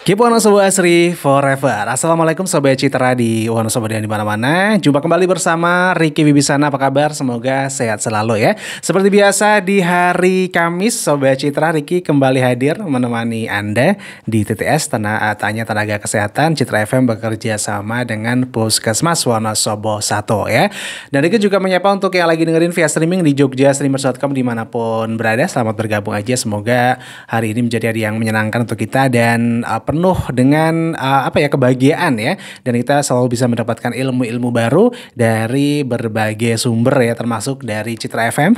Keep Wonosobo Asri Forever. Assalamualaikum Sobat Citra di Wonosobo dan di mana-mana. Jumpa kembali bersama Ricky Wibisana. Apa kabar? Semoga sehat selalu ya. Seperti biasa di hari Kamis, Sobat Citra, Ricky kembali hadir menemani Anda di TTS Tanya Tenaga Kesehatan. Citra FM bekerja sama dengan Puskesmas Wonosobo 1 ya. Dan Ricky juga menyapa untuk yang lagi dengerin via streaming di jogjastreamers.com dimanapun berada. Selamat bergabung aja. Semoga hari ini menjadi hari yang menyenangkan untuk kita dan penuh dengan kebahagiaan ya, dan kita selalu bisa mendapatkan ilmu-ilmu baru dari berbagai sumber ya, termasuk dari Citra FM.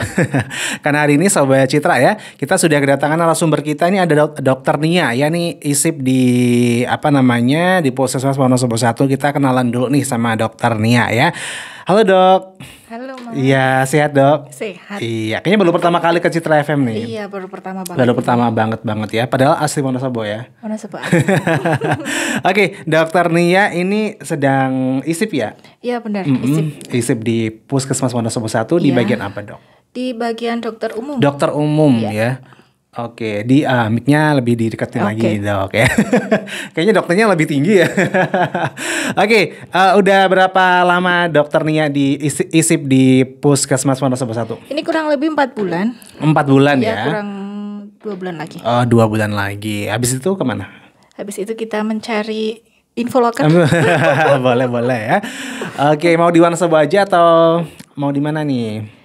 Karena hari ini Sobat Citra ya, kita sudah kedatangan narasumber kita ini ada Dokter Nia ya, nih ISIP di di Puskesmas Wonosobo 1. Kita kenalan dulu nih sama Dokter Nia ya. Halo Dok. Halo Mas. Iya, sehat Dok? Sehat. Iya, kayaknya baru pertama kali ke Citra FM nih. Iya, baru pertama banget. Baru pertama banget ya. Padahal asli Wonosobo ya. Wonosobo. Oke, Dokter Nia ini sedang ISIP ya? Iya benar, ISIP di Puskesmas Wonosobo 1 di bagian apa Dok? Di bagian dokter umum. Dokter umum ya. Oke, di mic-nya lebih didekatin lagi Dok ya. Kayaknya dokternya lebih tinggi ya. Oke, udah berapa lama Dokter Nia di ISIP di Puskesmas Wonosobo 1? Ini kurang lebih 4 bulan. 4 bulan ya? Kurang 2 bulan lagi. Oh, 2 bulan lagi. Habis itu kemana? Habis itu kita mencari infoloker. Boleh ya. Oke, mau di Wonosobo aja atau mau di mana nih?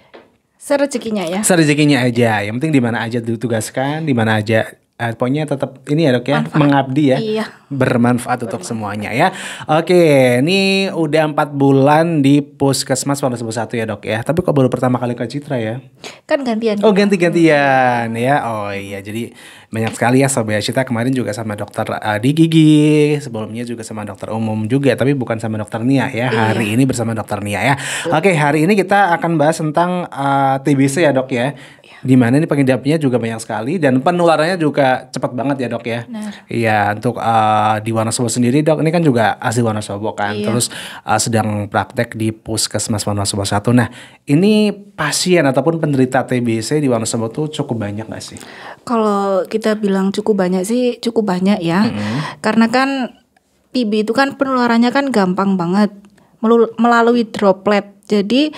Serezekinya ya. Serezekinya aja. Yang penting di mana aja ditugaskan, di mana aja. Pokoknya tetap ini ya Dok ya, manfaat. Mengabdi ya. Iya. Bermanfaat untuk semuanya ya. Oke, ini udah 4 bulan di Puskesmas Wonosobo 1 ya Dok ya. Tapi kok baru pertama kali ke Citra ya? Kan gantian. Oh, ganti-gantian ya. Oh iya, jadi banyak sekali ya Sobat Citra. Kemarin juga sama dokter di gigi, sebelumnya juga sama dokter umum juga, tapi bukan sama Dokter Nia ya. Hari ini bersama Dokter Nia ya. Oke, hari ini kita akan bahas tentang TBC ya Dok ya. Dimana ini pengidapnya juga banyak sekali dan penularannya juga cepat banget ya Dok ya. Iya, untuk di Wonosobo sendiri Dok, ini kan juga asli Wonosobo kan. Terus sedang praktek di Puskesmas Wonosobo 1. Nah, ini pasien ataupun penderita TBC di Wonosobo tuh cukup banyak gak sih? Kalau kita bilang cukup banyak sih, cukup banyak ya. Karena kan TB itu kan penularannya kan gampang banget melalui droplet. Jadi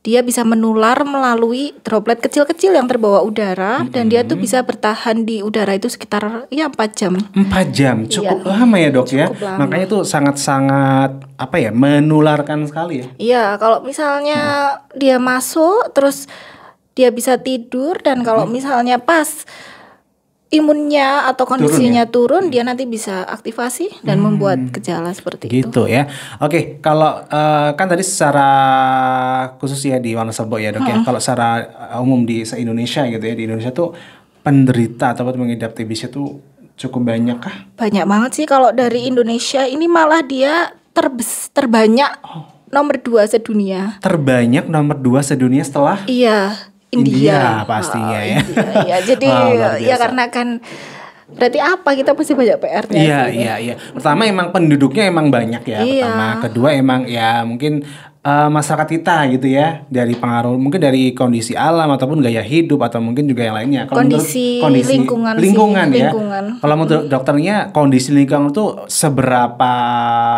dia bisa menular melalui droplet kecil-kecil yang terbawa udara, dan dia tuh bisa bertahan di udara itu sekitar 4 jam. 4 jam, cukup lama ya Dok ya. Lama. Makanya itu sangat-sangat menularkan sekali ya. Iya, kalau misalnya dia masuk terus dia bisa tidur, dan kalau misalnya pas imunnya atau kondisinya turun, dia nanti bisa aktivasi dan membuat gejala seperti itu. Gitu ya. Oke, kalau kan tadi secara khusus ya di Wonosobo ya Dok ya. Kalau secara umum di se-Indonesia gitu ya, di Indonesia tuh penderita atau mengidap TBC tuh cukup banyak kah? Banyak banget sih. Kalau dari Indonesia ini malah dia terbanyak nomor 2 sedunia. Terbanyak nomor 2 sedunia setelah? Iya. India pastinya ya. Iya, jadi ya karena kan berarti apa, kita pasti banyak PR-nya. Iya. Pertama emang penduduknya emang banyak ya. Pertama, kedua emang ya mungkin masyarakat kita gitu ya, dari pengaruh mungkin dari kondisi alam ataupun gaya hidup atau mungkin juga yang lainnya. Kalau kondisi lingkungan ya. Kalau menurut dokternya kondisi lingkungan itu seberapa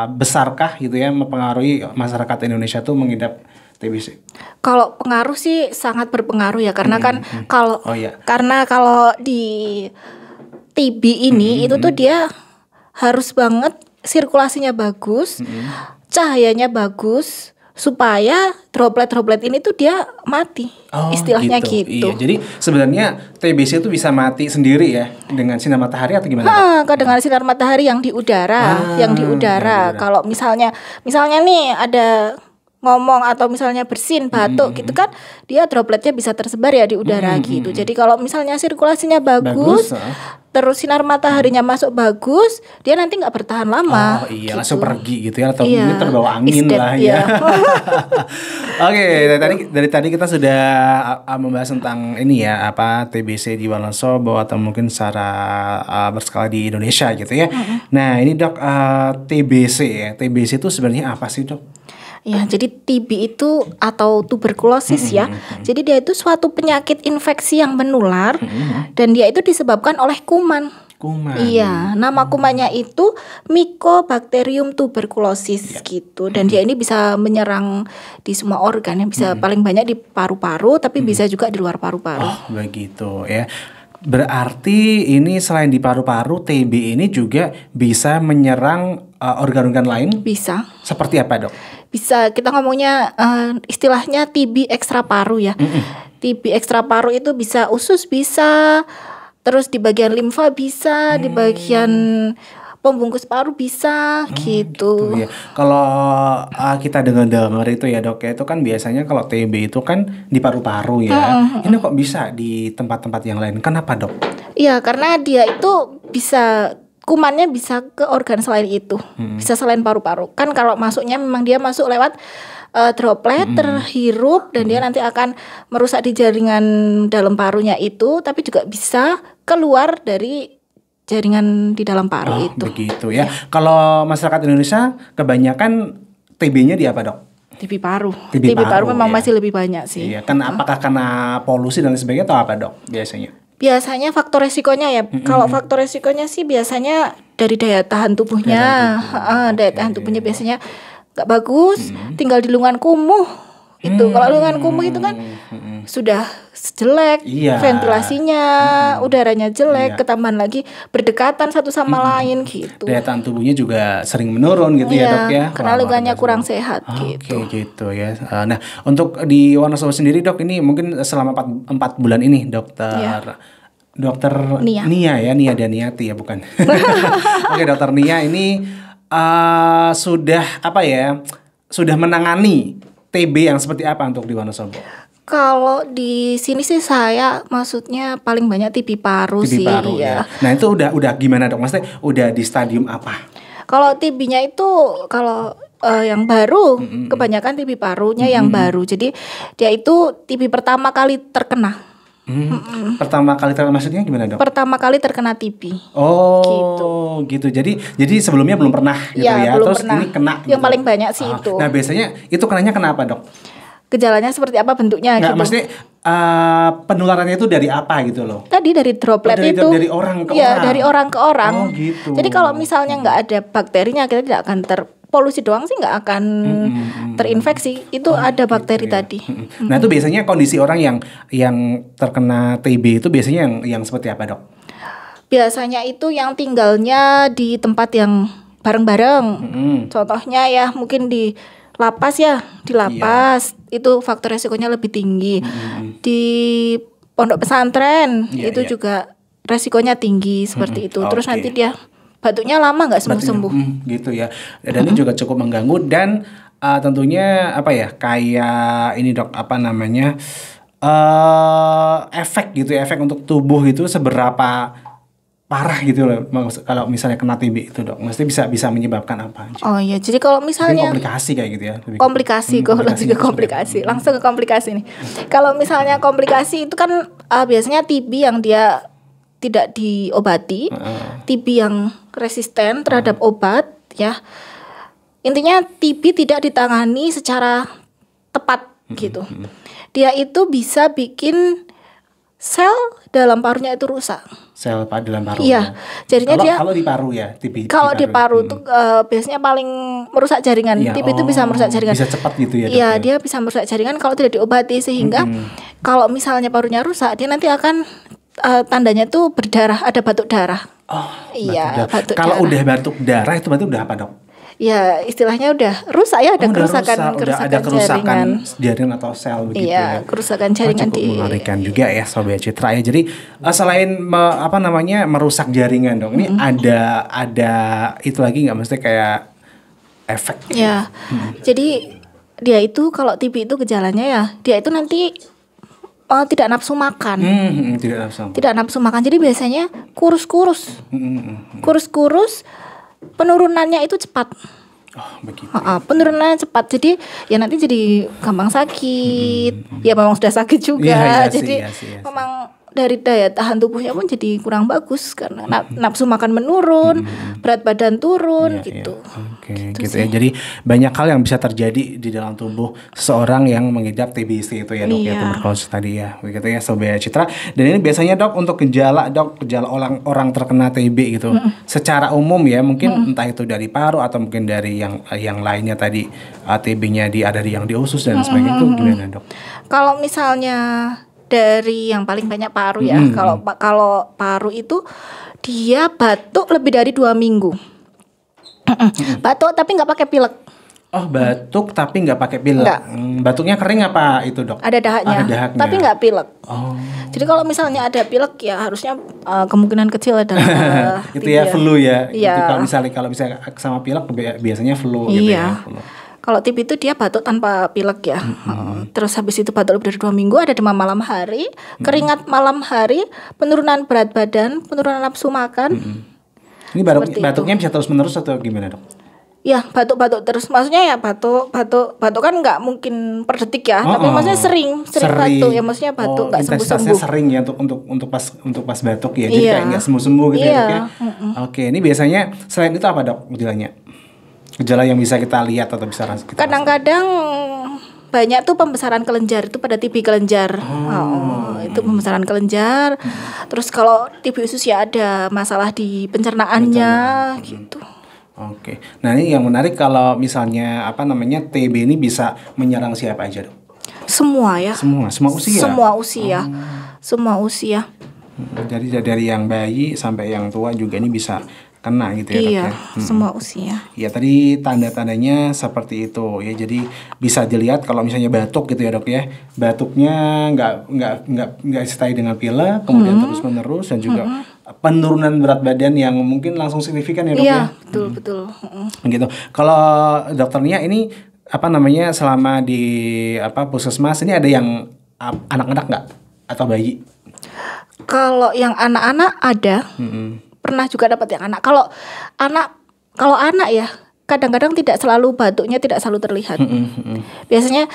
besarkah gitu ya mempengaruhi masyarakat Indonesia tuh mengidap TBC? Kalau pengaruh sih sangat berpengaruh ya, karena kan karena kalau di TB ini itu tuh dia harus banget sirkulasinya bagus, cahayanya bagus, supaya droplet-droplet ini tuh dia mati. Istilahnya gitu. Iya, jadi sebenarnya TBC itu bisa mati sendiri ya dengan sinar matahari atau gimana? Dengan sinar matahari yang di udara, Kalau misalnya nih ada ngomong atau misalnya bersin, batuk gitu kan, dia dropletnya bisa tersebar ya di udara gitu. Jadi kalau misalnya sirkulasinya bagus terus sinar mataharinya masuk bagus, dia nanti nggak bertahan lama. Langsung pergi gitu ya, atau mungkin terbawa angin lah ya. Oke, dari tadi kita sudah membahas tentang ini ya, TBC di Wonosobo atau mungkin secara berskala di Indonesia gitu ya. Nah, ini Dok, TBC ya. TBC itu sebenarnya apa sih Dok? Ya, jadi TB itu atau tuberkulosis ya. Jadi dia itu suatu penyakit infeksi yang menular dan dia itu disebabkan oleh kuman. Kuman. Iya, nama kumannya itu Mycobacterium tuberculosis gitu. Dan dia ini bisa menyerang di semua organ, yang bisa paling banyak di paru-paru, tapi bisa juga di luar paru-paru. Oh, begitu ya. Berarti ini selain di paru-paru, TB ini juga bisa menyerang organ-organ lain? Bisa. Seperti apa, Dok? Bisa, kita ngomongnya istilahnya TB ekstra paru ya. TB ekstra paru itu bisa usus, bisa terus di bagian limfa bisa, di bagian pembungkus paru bisa gitu. Ya. Kalau kita dengar-dengar itu ya Dok ya, itu kan biasanya kalau TB itu kan di paru-paru ya. Ini kok bisa di tempat-tempat yang lain? Kenapa Dok? Iya, karena dia itu bisa, kumannya bisa ke organ selain itu, bisa selain paru-paru. Kan kalau masuknya memang dia masuk lewat droplet terhirup dan dia nanti akan merusak di jaringan dalam parunya itu, tapi juga bisa keluar dari jaringan di dalam paru itu. Begitu ya. Kalau masyarakat Indonesia kebanyakan TB-nya di apa Dok? TB paru. TB paru memang masih lebih banyak sih. Iya, kan apakah karena polusi dan sebagainya atau apa Dok biasanya? Biasanya faktor resikonya ya. Kalau faktor resikonya sih biasanya dari daya tahan tubuhnya. Daya tahan tubuhnya biasanya gak bagus, tinggal di lingkungan kumuh itu. Kalau lingkungan kumuh itu kan sudah jelek, ventilasinya, udaranya jelek, ketambahan lagi berdekatan satu sama lain gitu. Daya tahan tubuhnya juga sering menurun gitu ya Dok ya. Karena lingkungannya kurang sehat gitu. Oke gitu ya. Nah untuk di Wonosobo sendiri Dok, ini mungkin selama 4 bulan ini Dokter Nia ya, Nia Daniati ya bukan. Oke, Dokter Nia ini sudah menangani TB yang seperti apa untuk di Wonosobo? Kalau di sini sih saya maksudnya paling banyak TB paru sih paru, ya. Nah itu udah gimana Dok? Maksudnya udah di stadium apa? Kalau TB-nya itu kalau yang baru, kebanyakan TB parunya yang baru. Jadi dia itu TB pertama kali terkena. Pertama kali terkena maksudnya gimana Dok? Pertama kali terkena TB. Oh gitu. Jadi sebelumnya belum pernah gitu ya. Belum Terus pernah. ini kena. Yang paling banyak sih itu. Nah biasanya itu kenanya kenapa Dok? Gejalanya seperti apa bentuknya? Nggak, gitu. maksudnya penularannya itu dari apa gitu loh? Tadi dari droplet itu. Dari orang ke orang. Ya dari orang ke orang. Oh gitu. Jadi kalau misalnya nggak ada bakterinya, kita tidak akan polusi doang sih nggak akan terinfeksi. Itu ada bakteri gitu ya. tadi. Nah itu biasanya kondisi orang yang terkena TB itu biasanya yang seperti apa Dok? Biasanya itu yang tinggalnya di tempat yang bareng-bareng. Contohnya ya mungkin di lapas ya, di lapas itu faktor resikonya lebih tinggi. Di pondok pesantren itu juga resikonya tinggi seperti itu. Terus nanti dia batuknya lama nggak sembuh-sembuh. Gitu ya. Dan ini juga cukup mengganggu dan tentunya apa ya, kayak ini Dok, apa namanya, efek gitu ya, efek untuk tubuh itu seberapa parah gitu loh kalau misalnya kena TB itu Dok. Maksudnya bisa menyebabkan apa aja? Oh iya, jadi kalau misalnya komplikasi kayak gitu ya. Komplikasi langsung ke komplikasi nih. Kalau misalnya komplikasi itu kan biasanya TB yang dia tidak diobati, TB yang resisten terhadap obat ya. Intinya TB tidak ditangani secara tepat gitu. Dia itu bisa bikin sel dalam parunya itu rusak. Sel dalam paru. Iya. Jadinya kalau di paru ya, TB. Kalau di paru itu biasanya paling merusak jaringan. Iya, TB itu bisa merusak jaringan. Bisa cepat gitu ya. Iya, dia bisa merusak jaringan kalau tidak diobati, sehingga kalau misalnya parunya rusak, dia nanti akan tandanya tuh berdarah, ada batuk darah. Oh, iya, batuk darah. Kalau udah batuk darah itu berarti udah apa Dok? Ya istilahnya udah rusak ya, ada kerusakan kerusakan jaringan atau sel begitu ya. Iya, kerusakan jaringan cukup mengerikan juga ya Sobat Citra ya. Jadi selain merusak jaringan Dok, ini ada itu lagi nggak, mesti kayak efek? Ya, jadi dia itu kalau TB itu gejalanya ya, dia itu nanti tidak nafsu makan. Tidak nafsu makan. Jadi biasanya kurus-kurus. Penurunannya itu cepat. Oh, begitu. Penurunannya cepat. Jadi ya nanti jadi gampang sakit. Ya memang sudah sakit juga. Jadi memang dari daya tahan tubuhnya pun jadi kurang bagus karena nafsu makan menurun, berat badan turun gitu. Oke, gitu ya. Jadi banyak hal yang bisa terjadi di dalam tubuh seseorang yang mengidap TBC itu ya dok, ya tuberkulosis tadi ya, begitu ya Sobat Citra. Dan ini biasanya dok untuk gejala orang terkena TB gitu, secara umum ya mungkin entah itu dari paru atau mungkin dari yang lainnya tadi, TB-nya ada yang di usus dan sebagainya, itu gimana dok? Kalau misalnya dari yang paling banyak paru ya. Kalau paru itu dia batuk lebih dari 2 minggu. Batuk tapi nggak pakai pilek. Oh, batuk tapi nggak pakai pilek. Batuknya kering apa itu dok? Ada dahaknya. Tapi nggak pilek. Oh. Jadi kalau misalnya ada pilek ya harusnya kemungkinan kecil adalah itu ya flu ya. Itu kalau misalnya sama pilek biasanya flu gitu ya. Flu. Kalau TB itu dia batuk tanpa pilek ya. Terus habis itu batuk lebih dari 2 minggu, ada demam malam hari, keringat malam hari, penurunan berat badan, penurunan nafsu makan. Ini batuknya bisa terus menerus atau gimana dok? Ya batuk terus, maksudnya ya batuk kan nggak mungkin per detik ya, tapi maksudnya sering batuk ya, maksudnya batuk nggak sembuh-sembuh. Sering ya untuk pas batuk ya, jadi kayak nggak sembuh-sembuh gitu ya dok ya. Oke, ini biasanya selain itu apa dok gejalanya? Gejala yang bisa kita lihat atau bisa kita kadang-kadang banyak tuh pembesaran kelenjar itu pada TB kelenjar. Itu pembesaran kelenjar. Terus kalau TB usus ya ada masalah di pencernaannya gitu. Oke. Nah, ini yang menarik kalau misalnya TB ini bisa menyerang siapa aja dok? Semua ya. Semua usia. Semua usia. Jadi dari yang bayi sampai yang tua juga ini bisa kena gitu ya dok ya. Semua usia. Ya tadi tanda-tandanya seperti itu ya. Jadi bisa dilihat kalau misalnya batuk gitu ya dok ya. Batuknya nggak stay dengan pilek, kemudian terus menerus, dan juga penurunan berat badan yang mungkin langsung signifikan ya dok ya. Iya, betul. Gitu. Kalau dokternya ini selama di puskesmas ini ada yang anak-anak nggak atau bayi? Kalau yang anak-anak ada. Pernah juga dapat yang anak. Kalau anak ya kadang-kadang tidak selalu batuknya tidak selalu terlihat. Biasanya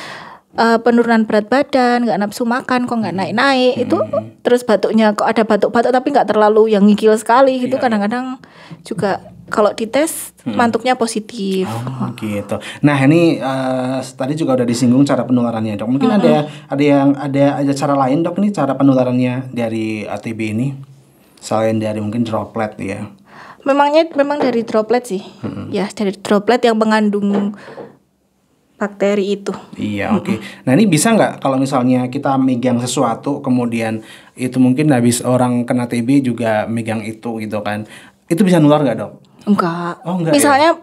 penurunan berat badan, nggak nafsu makan, kok nggak naik itu, terus batuknya kok ada batuk-batuk tapi nggak terlalu yang ngigil sekali gitu. Kadang-kadang juga kalau dites mantuknya positif. Oh, gitu. Nah ini tadi juga udah disinggung cara penularannya dok. Mungkin ada cara lain dok nih cara penularannya dari TB ini? Selain dari mungkin droplet ya. Memang dari droplet sih. Ya, dari droplet yang mengandung bakteri itu. Iya, oke. Nah, ini bisa nggak kalau misalnya kita megang sesuatu kemudian itu mungkin habis orang kena TB juga megang itu gitu kan. Itu bisa nular nggak dok? Enggak. Misalnya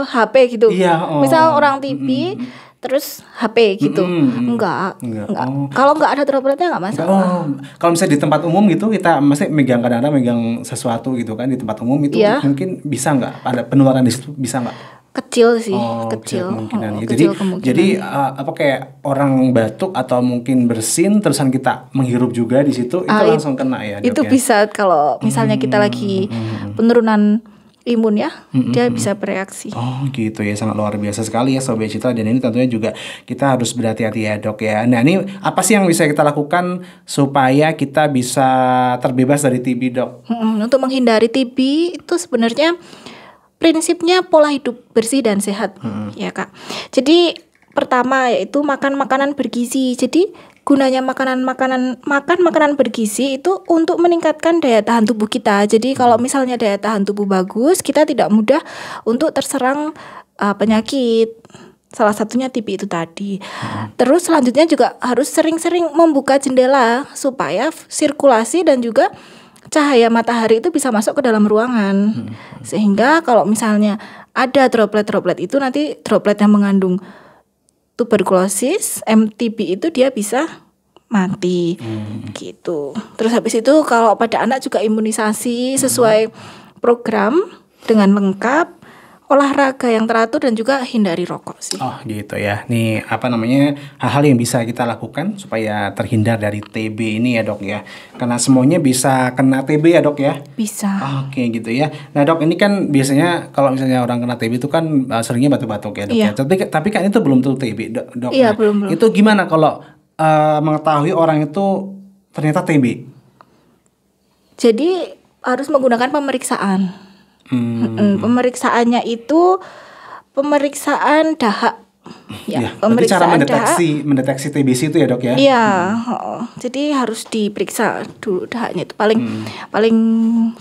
HP gitu. Iya, misal orang TB terus HP gitu. Enggak. Kalau enggak ada dropletnya enggak masalah. Kalau misalnya di tempat umum gitu kita masih kadang-kadang megang sesuatu gitu kan di tempat umum itu mungkin bisa enggak ada penularan di situ, bisa enggak? Kecil sih, kecil kemungkinan. Jadi kayak orang batuk atau mungkin bersin terusan kita menghirup juga di situ itu langsung kena ya. Itu bisa kalau misalnya kita lagi penurunan imun ya, dia bisa bereaksi. Oh gitu ya, sangat luar biasa sekali ya Sobat Citra. Dan ini tentunya juga kita harus berhati-hati ya dok ya. Nah ini apa sih yang bisa kita lakukan supaya kita bisa terbebas dari TB dok? Untuk menghindari TB itu sebenarnya prinsipnya pola hidup bersih dan sehat ya kak. Jadi pertama yaitu makan makanan bergizi. Jadi gunanya makan makanan bergizi itu untuk meningkatkan daya tahan tubuh kita. Jadi kalau misalnya daya tahan tubuh bagus, kita tidak mudah untuk terserang penyakit. Salah satunya TB itu tadi. Terus selanjutnya juga harus sering-sering membuka jendela supaya sirkulasi dan juga cahaya matahari itu bisa masuk ke dalam ruangan. Sehingga kalau misalnya ada droplet-droplet itu, nanti droplet yang mengandung tuberkulosis, MTB itu dia bisa mati gitu. Terus habis itu kalau pada anak juga imunisasi sesuai program dengan lengkap, olahraga yang teratur dan juga hindari rokok sih. Oh gitu ya. Nih hal-hal yang bisa kita lakukan supaya terhindar dari TB ini ya dok ya. Karena semuanya bisa kena TB ya dok ya. Bisa. Oke gitu ya. Nah dok, ini kan biasanya kalau misalnya orang kena TB itu kan seringnya batuk-batuk ya dok ya. Tapi kan itu belum tentu TB dok. Iya belum. Itu gimana kalau mengetahui orang itu ternyata TB? Jadi harus menggunakan pemeriksaan. Pemeriksaannya itu pemeriksaan dahak. Ya, pemeriksaan cara mendeteksi TBC itu ya dok ya? Iya, jadi harus diperiksa dulu dahaknya itu paling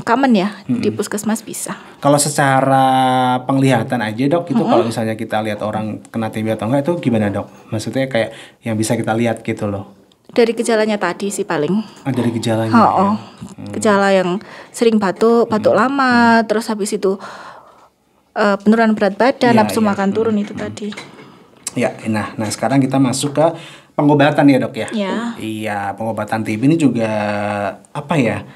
common ya di puskesmas bisa. Kalau secara penglihatan aja dok, itu kalau misalnya kita lihat orang kena TB atau enggak itu gimana dok? Maksudnya kayak yang bisa kita lihat gitu loh? Dari gejalanya tadi sih paling. Dari gejalanya. Ya? Gejala yang sering batuk lama, terus habis itu penurunan berat badan, nafsu makan turun itu tadi. Ya, nah sekarang kita masuk ke pengobatan ya dok ya. Iya, pengobatan TB ini juga apa ya?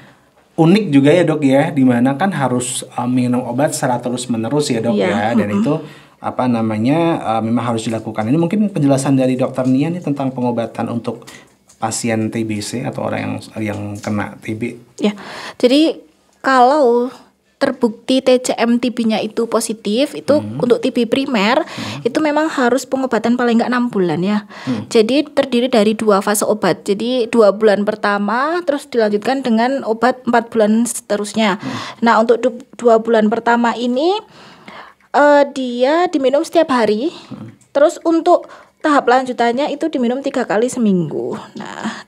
Unik juga ya dok ya, dimana kan harus minum obat secara terus menerus ya dok ya, dan itu apa namanya memang harus dilakukan. Ini mungkin penjelasan dari dokter Nia nih tentang pengobatan untuk pasien TBC atau orang yang kena TB. Ya, jadi kalau terbukti TCM TB-nya itu positif, itu untuk TB primer itu memang harus pengobatan paling enggak 6 bulan ya. Jadi terdiri dari 2 fase obat. Jadi 2 bulan pertama terus dilanjutkan dengan obat 4 bulan seterusnya. Nah, untuk 2 bulan pertama ini dia diminum setiap hari. Terus untuk tahap lanjutannya itu diminum 3 kali seminggu. Nah,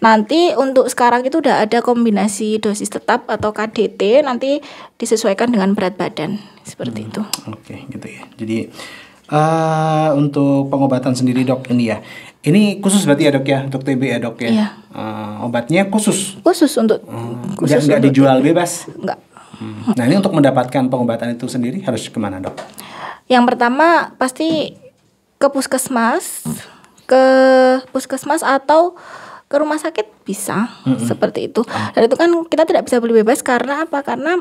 nanti untuk sekarang itu udah ada kombinasi dosis tetap atau KDT, nanti disesuaikan dengan berat badan seperti itu. Oke, gitu ya. Jadi untuk pengobatan sendiri dok ini ya, ini khusus berarti ya dok ya, untuk TB ya dok ya. Iya. Obatnya khusus. Khusus untuk. Nggak dijual bebas. Enggak. Nah ini untuk mendapatkan pengobatan itu sendiri harus kemana dok? Yang pertama pasti ke puskesmas, atau ke rumah sakit bisa seperti itu. Dan itu kan kita tidak bisa beli bebas karena apa? Karena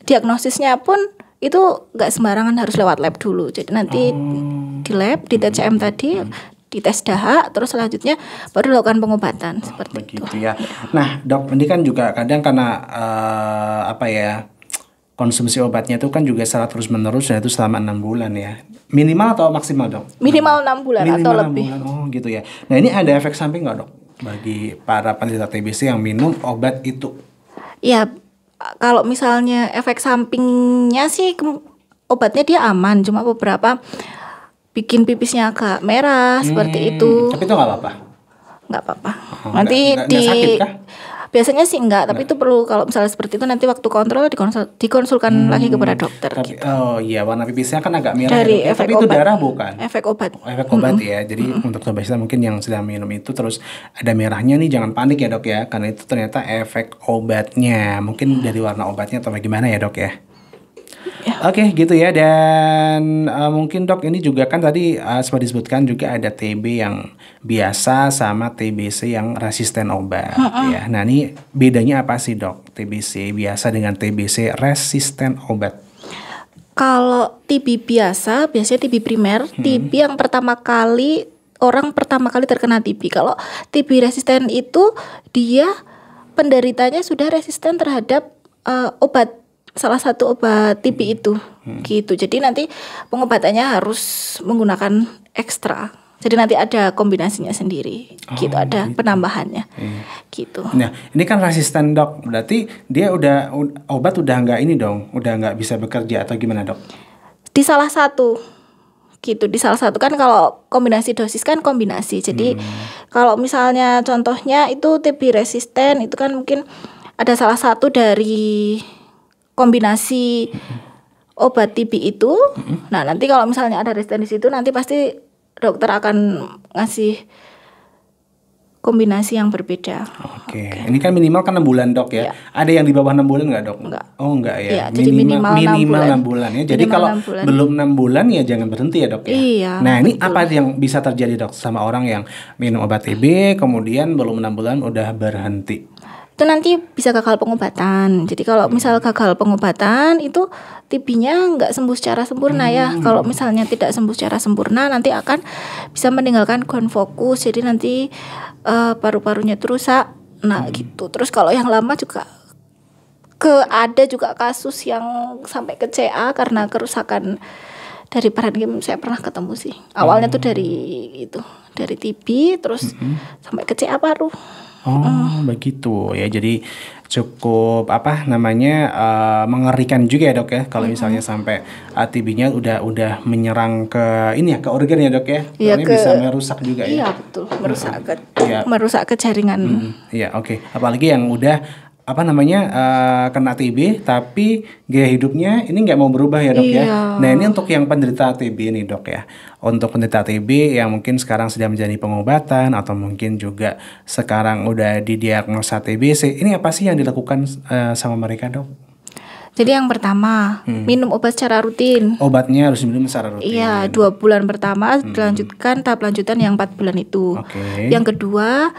diagnosisnya pun itu nggak sembarangan, harus lewat lab dulu. Jadi nanti di lab, di TCM tadi, dites dahak, terus selanjutnya baru dilakukan pengobatan seperti itu. Ya. Nah dok, ini kan juga kadang karena konsumsi obatnya itu kan juga secara terus menerus, dan itu selama 6 bulan ya. Minimal atau maksimal dok? Minimal 6 bulan atau lebih. Oh gitu ya. Nah ini ada efek samping nggak dok bagi para penderita TBC yang minum obat itu? Ya, kalau misalnya efek sampingnya sih obatnya dia aman, cuma beberapa bikin pipisnya agak merah seperti itu. Tapi itu nggak apa-apa? Nggak apa-apa. Nanti nggak sakit kah? Biasanya sih enggak, tapi itu perlu kalau misalnya seperti itu nanti waktu kontrol dikonsulkan lagi kepada dokter. Tapi, gitu. Oh iya, warna pipisnya kan agak merah. Dari ya, tapi itu darah bukan? Efek obat. Efek obat ya. Jadi untuk sobat kita mungkin yang sedang minum itu terus ada merahnya nih, jangan panik ya dok ya, karena itu ternyata efek obatnya. Mungkin dari warna obatnya atau bagaimana ya dok ya. Oke, gitu ya. Dan mungkin dok ini juga kan tadi sempat disebutkan juga ada TB yang biasa sama TBC yang resisten obat ya. Nah ini bedanya apa sih dok, TBC biasa dengan TBC resisten obat? Kalau TB biasa, biasanya TB primer, TB yang orang pertama kali terkena TB. Kalau TB resisten itu dia penderitanya sudah resisten terhadap obat, salah satu obat TB itu gitu. Jadi nanti pengobatannya harus menggunakan ekstra. Jadi nanti ada kombinasinya sendiri gitu, ada penambahannya gitu. Nah ini kan resisten dok, berarti dia obat udah nggak ini dong, udah nggak bisa bekerja atau gimana dok? Di salah satu gitu, di salah satu kan kalau kombinasi dosis kan kombinasi. Jadi kalau misalnya contohnya itu TB resisten itu kan mungkin ada salah satu dari kombinasi obat TB itu. Nah nanti kalau misalnya ada resisten di situ, nanti pasti dokter akan ngasih kombinasi yang berbeda. Oke. Ini kan minimal kan 6 bulan dok ya. Ada yang di bawah 6 bulan nggak dok? Enggak. Oh enggak ya. Jadi minimal 6 bulan ya. Jadi kalau belum 6 bulan ya jangan berhenti ya dok ya. Iya. Nah ini apa yang bisa terjadi dok sama orang yang minum obat TB kemudian belum 6 bulan udah berhenti? Itu nanti bisa gagal pengobatan. Jadi kalau misal gagal pengobatan itu TB-nya nggak sembuh secara sempurna ya. Kalau misalnya tidak sembuh secara sempurna nanti akan bisa meninggalkan gonfokus. Jadi nanti paru-parunya rusak. Nah gitu. Terus kalau yang lama juga ada juga kasus yang sampai ke CA karena kerusakan dari parenkim. Saya pernah ketemu sih. Awalnya tuh dari TB terus sampai ke CA paru. Oh, begitu ya. Jadi cukup apa namanya mengerikan juga ya dok ya kalau misalnya sampai TB-nya udah menyerang ke ini ya ke organ ya dok ya. Iya, Bisa merusak juga ya. Iya betul, merusak ke jaringan. Iya, oke. Apalagi yang udah apa namanya kena TB tapi gaya hidupnya ini nggak mau berubah ya dok ya. Nah ini untuk yang penderita TB nih dok ya. Untuk penderita TB yang mungkin sekarang sedang menjalani pengobatan atau mungkin juga sekarang udah didiagnosa TBC, ini apa sih yang dilakukan sama mereka dok? Jadi yang pertama minum obat secara rutin. Obatnya harus minum secara rutin. Iya, 2 bulan pertama dilanjutkan tahap lanjutan yang 4 bulan itu. Yang kedua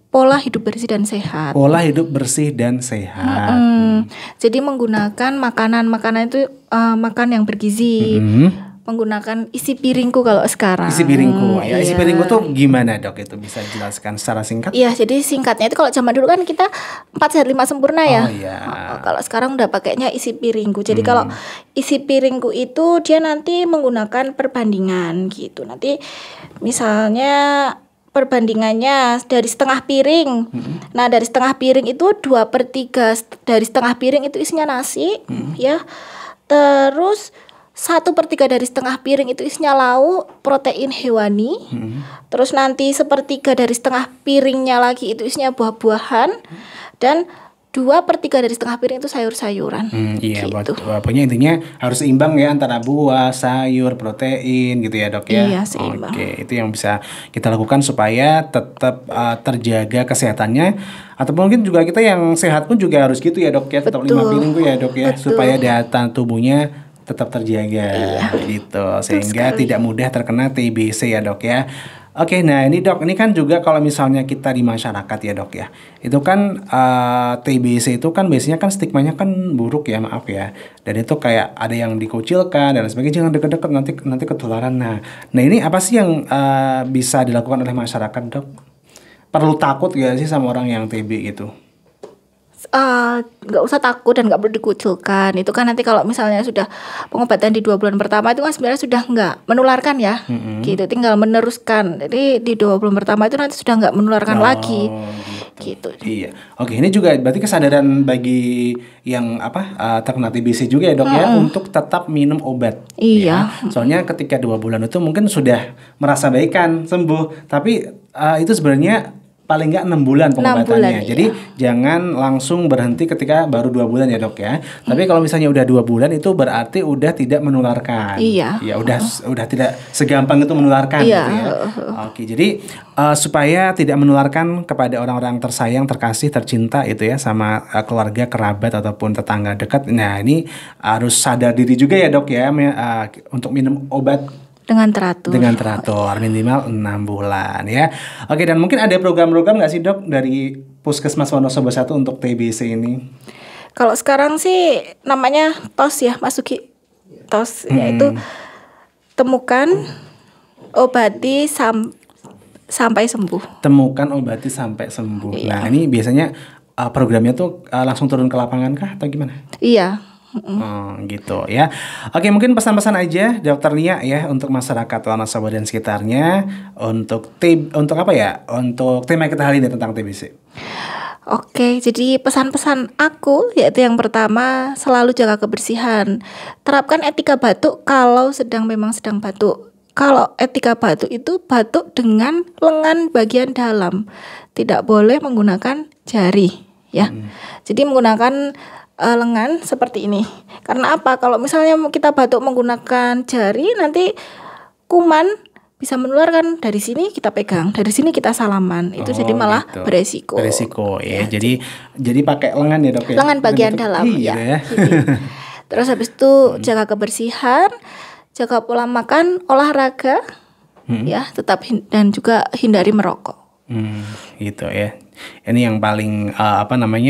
pola hidup bersih dan sehat. Pola hidup bersih dan sehat. Jadi menggunakan makanan itu makan yang bergizi. Menggunakan isi piringku kalau sekarang. Isi piringku, ya. Isi piringku tuh gimana dok? Itu bisa jelaskan secara singkat? Iya, jadi singkatnya itu kalau zaman dulu kan kita 4 sehat 5 sempurna ya. Oh iya. Kalau sekarang udah pakainya isi piringku. Jadi kalau isi piringku itu dia nanti menggunakan perbandingan gitu. Nanti misalnya perbandingannya dari setengah piring. Nah dari setengah piring itu 2/3 dari setengah piring itu isinya nasi, ya. Terus 1/3 dari setengah piring itu isinya lauk, protein hewani. Terus nanti 1/3 dari setengah piringnya lagi itu isinya buah-buahan. Dan 2/3 dari setengah piring itu sayur-sayuran. Iya, gitu. Pokoknya intinya harus seimbang ya antara buah, sayur, protein gitu ya dok ya. Iya, seimbang. Oke, itu yang bisa kita lakukan supaya tetap terjaga kesehatannya. Atau mungkin juga kita yang sehat pun juga harus gitu ya dok ya. Tetap 5 piring tuh ya dok ya. Supaya daya tahan tubuhnya tetap terjaga gitu. Sehingga tidak mudah terkena TBC ya dok ya. Oke, nah ini dok, ini kan juga kalau misalnya kita di masyarakat ya dok ya, itu kan TBC itu kan biasanya kan stigmanya kan buruk ya, maaf ya, dan itu kayak ada yang dikucilkan dan sebagainya, jangan deket-deket nanti ketularan. Nah ini apa sih yang bisa dilakukan oleh masyarakat dok? Perlu takut gak sih sama orang yang TB gitu? Nggak usah takut dan nggak perlu dikucilkan. Itu kan nanti kalau misalnya sudah pengobatan di 2 bulan pertama itu kan sebenarnya sudah nggak menularkan ya, gitu. Tinggal meneruskan. Jadi di 2 bulan pertama itu nanti sudah nggak menularkan lagi, gitu. Iya. Oke, ini juga berarti kesadaran bagi yang terkena TBC juga ya dok ya, untuk tetap minum obat. Iya. Ya. Soalnya ketika 2 bulan itu mungkin sudah merasa baikan, sembuh, tapi itu sebenarnya paling nggak 6 bulan pengobatannya. Jadi jangan langsung berhenti ketika baru 2 bulan ya dok ya. Tapi kalau misalnya udah 2 bulan itu berarti udah tidak menularkan. Iya. Ya udah tidak segampang itu menularkan gitu ya. Oke, jadi supaya tidak menularkan kepada orang-orang tersayang, terkasih, tercinta itu ya, sama keluarga, kerabat ataupun tetangga dekat. Nah ini harus sadar diri juga ya dok ya, untuk minum obat dengan teratur minimal 6 bulan ya. Oke, dan mungkin ada program-program nggak sih dok dari Puskesmas Wonosobo 1 untuk TBC ini? Kalau sekarang sih namanya TOS ya, Mas Sugi. TOS yaitu temukan, obati sampai sembuh. Temukan, obati sampai sembuh. Iya. Nah ini biasanya programnya tuh langsung turun ke lapangan kah atau gimana? Iya. Gitu ya. Oke, mungkin pesan-pesan aja Dokter Nia ya untuk masyarakat Wonosobo dan sekitarnya untuk apa ya? Untuk tema kita hari ini tentang TBC. Oke, jadi pesan-pesan aku yaitu yang pertama, selalu jaga kebersihan. Terapkan etika batuk kalau memang sedang batuk. Kalau etika batuk itu batuk dengan lengan bagian dalam. Tidak boleh menggunakan jari ya. Jadi menggunakan lengan seperti ini. Karena apa? Kalau misalnya kita batuk menggunakan jari, nanti kuman bisa menularkan. Dari sini kita pegang, dari sini kita salaman. Itu jadi malah gitu. Beresiko ya. Jadi pakai lengan ya dok ya. Lengan bagian dalam ya. Terus habis itu jaga kebersihan, jaga pola makan, olahraga, ya tetap dan juga hindari merokok. Gitu ya. Ini yang paling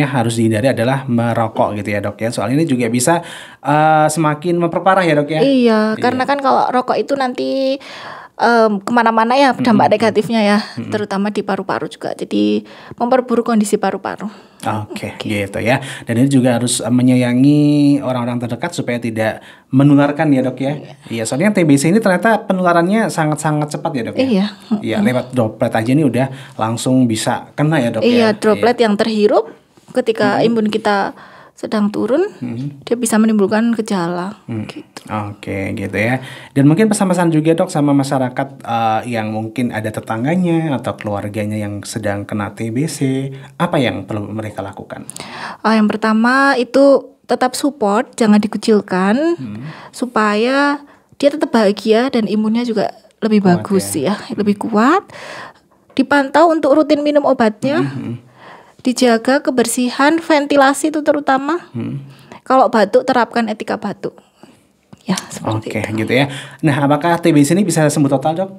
harus dihindari adalah merokok gitu ya dok ya. Soalnya ini juga bisa semakin memperparah ya dok ya. Iya, karena kan kalau rokok itu nanti kemana-mana ya dampak negatifnya ya, terutama di paru-paru juga. Jadi memperburuk kondisi paru-paru. Oke, gitu ya. Dan ini juga harus menyayangi orang-orang terdekat supaya tidak menularkan ya dok ya. Iya, soalnya TBC ini ternyata penularannya sangat-sangat cepat ya dok ya. Iya. Iya, lewat droplet aja ini udah langsung bisa kena ya dok ya. Iya, droplet yang terhirup ketika imun kita sedang turun, dia bisa menimbulkan gejala. Gitu. Oke, gitu ya. Dan mungkin pesan-pesan juga dok sama masyarakat yang mungkin ada tetangganya atau keluarganya yang sedang kena TBC, apa yang perlu mereka lakukan? Yang pertama itu tetap support, jangan dikucilkan, supaya dia tetap bahagia dan imunnya juga lebih kuat bagus ya, lebih kuat. Dipantau untuk rutin minum obatnya. Dijaga kebersihan, ventilasi itu terutama. Kalau batuk, terapkan etika batuk. Ya, seperti itu. Oke, gitu ya. Nah, apakah TBC ini bisa sembuh total, dok?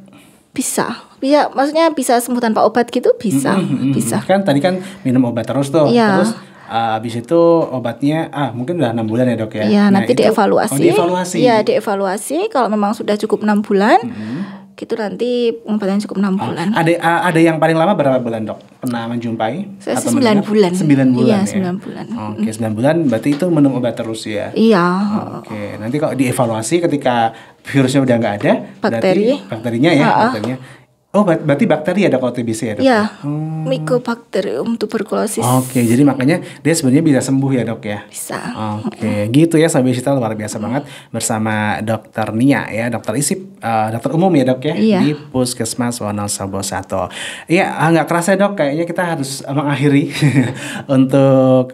Bisa. Ya, maksudnya bisa sembuh tanpa obat gitu, bisa. Bisa. Kan tadi kan minum obat terus tuh. Ya. Terus habis itu obatnya mungkin udah 6 bulan ya, dok ya? Iya, nanti dievaluasi. Dievaluasi. Iya, dievaluasi kalau memang sudah cukup 6 bulan. Gitu nanti pengobatan cukup 6 bulan. Ada yang paling lama berapa bulan, dok? Pernah menjumpai? Saya 9 bulan. 9 bulan iya, ya? 9 bulan. Oke, 9 bulan berarti itu minum obat terus ya? Iya. Oke, nanti kalau dievaluasi ketika virusnya udah nggak ada, bakteri. berarti bakterinya ya, bakterinya. Oh, berarti bakteri ada kalau TBC ya, dok? Iya, Mycobacterium tuberculosis. Oke, jadi makanya dia sebenarnya bisa sembuh ya, dok ya? Bisa. Oke, gitu ya Sobat Cita, luar biasa banget bersama Dokter Nia ya, dokter isip, dokter umum ya dok ya, di Puskesmas Wonosobo 1. Iya, nggak kerasa dok, kayaknya kita harus mengakhiri untuk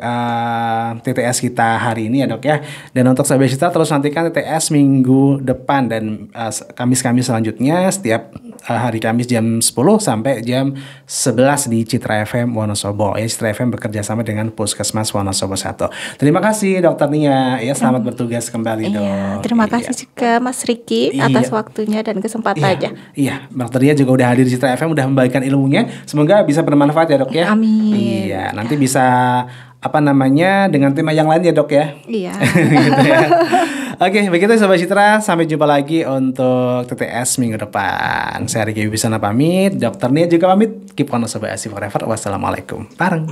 TTS kita hari ini ya dok ya. Dan untuk Sobat Cita terus nantikan TTS minggu depan dan Kamis-Kamis selanjutnya setiap hari Kamis jam 10 sampai jam 11 di Citra FM Wonosobo ya. Citra FM bekerja sama dengan Puskesmas Wonosobo 1. Terima kasih Dokter Nia ya, selamat bertugas kembali dok. Terima kasih juga Mas Riki atas waktunya dan kesempatannya. Iya, Dokter Nia juga udah hadir di Citra FM, udah membagikan ilmunya. Semoga bisa bermanfaat ya dok ya. Amin. Iya, nanti bisa dengan tema yang lain ya dok ya. Iya. Gitu ya. Oke, begitu Sobat Citra, sampai jumpa lagi untuk TTS minggu depan. Saya Riki Wibisana pamit, Dokter Nia juga pamit. Keep on Sobat Asi Forever. Wassalamualaikum. Bareng.